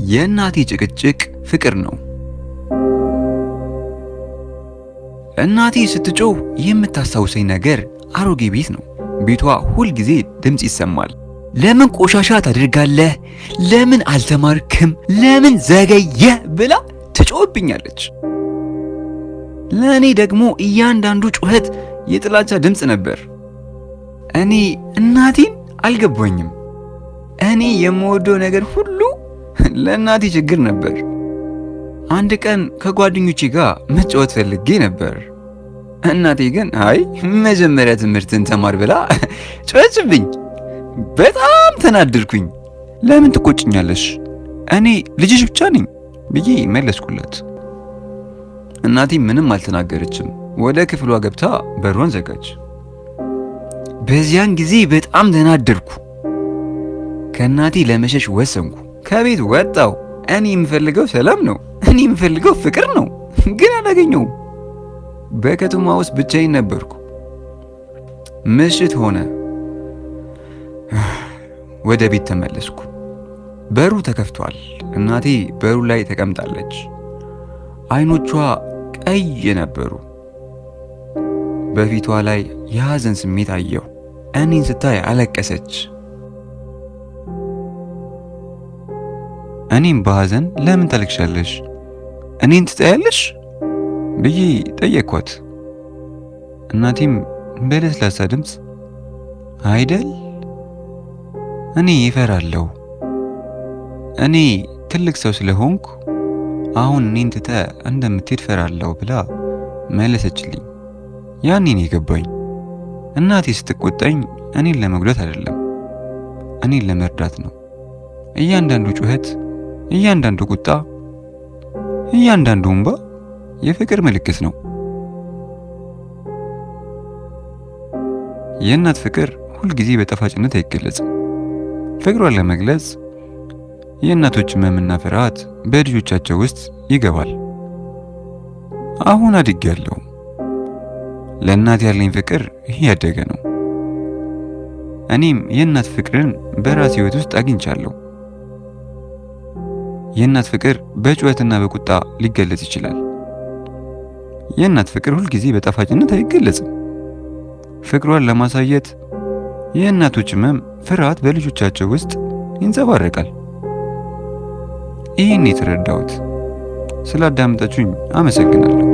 የእናቴ ጭቅጭቅ ፍቅር ነው። እናቴ ስትጮህ የምታስታውሰኝ ነገር አሮጌ ቤት ነው። ቤቷ ሁል ጊዜ ድምፅ ይሰማል። ለምን ቆሻሻ ታደርጋለህ? ለምን አልተማርክም? ለምን ዘገየ? ብላ ትጮህብኛለች። ለእኔ ደግሞ እያንዳንዱ ጩኸት የጥላቻ ድምፅ ነበር። እኔ እናቴን አልገባኝም። እኔ የምወደው ነገር ሁሉ ለእናቴ ችግር ነበር። አንድ ቀን ከጓደኞቼ ጋር መጫወት ፈልጌ ነበር። እናቴ ግን አይ መጀመሪያ ትምህርትን ተማር ብላ ጮኸችብኝ። በጣም ተናደድኩኝ። ለምን ትቆጭኛለሽ? እኔ ልጅሽ ብቻ ነኝ ብዬ መለስኩላት። እናቴ ምንም አልተናገረችም። ወደ ክፍሏ ገብታ በሯን ዘጋች። በዚያን ጊዜ በጣም ተናደድኩ። ከእናቴ ለመሸሽ ወሰንኩ። ከቤት ወጣው። እኔ የምፈልገው ሰላም ነው። እኔ የምፈልገው ፍቅር ነው፣ ግን አላገኘውም። በከተማ ውስጥ ብቻዬን ነበርኩ። ምሽት ሆነ። ወደ ቤት ተመለስኩ። በሩ ተከፍቷል። እናቴ በሩ ላይ ተቀምጣለች። አይኖቿ ቀይ ነበሩ። በፊቷ ላይ የሐዘን ስሜት አየሁ። እኔን ስታይ አለቀሰች። እኔም በሐዘን ለምን ታለቅሻለሽ? እኔን ትጠያለሽ ብዬ ጠየቅኳት። እናቴም በለስላሳ ድምፅ አይደል፣ እኔ እፈራለሁ። እኔ ትልቅ ሰው ስለሆንኩ አሁን እኔን ትተህ እንደምትሄድ እፈራለሁ ብላ መለሰችልኝ። ያኔ ነው የገባኝ። እናቴ ስትቆጣኝ እኔን ለመጉዳት አይደለም፣ እኔን ለመርዳት ነው። እያንዳንዱ ጩኸት፣ እያንዳንዱ ቁጣ፣ እያንዳንዱ እንባ የፍቅር ምልክት ነው። የእናት ፍቅር ሁልጊዜ በጣፋጭነት አይገለጽም። ፍቅሯን ለመግለጽ የእናቶች ሕመምና ፍርሃት በልጆቻቸው ውስጥ ይገባል። አሁን አድጌያለሁ። ለእናት ያለኝ ፍቅር እያደገ ነው። እኔም የእናት ፍቅርን በራሴ ሕይወት ውስጥ አግኝቻለሁ። የእናት ፍቅር በጩኸትና በቁጣ ሊገለጽ ይችላል። የእናት ፍቅር ሁልጊዜ በጣፋጭነት አይገለጽም። ፍቅሯን ለማሳየት የእናቶች ሕመም፣ ፍርሃት በልጆቻቸው ውስጥ ይንጸባረቃል። ይህን የተረዳሁት። ስላዳመጣችሁኝ አመሰግናለሁ።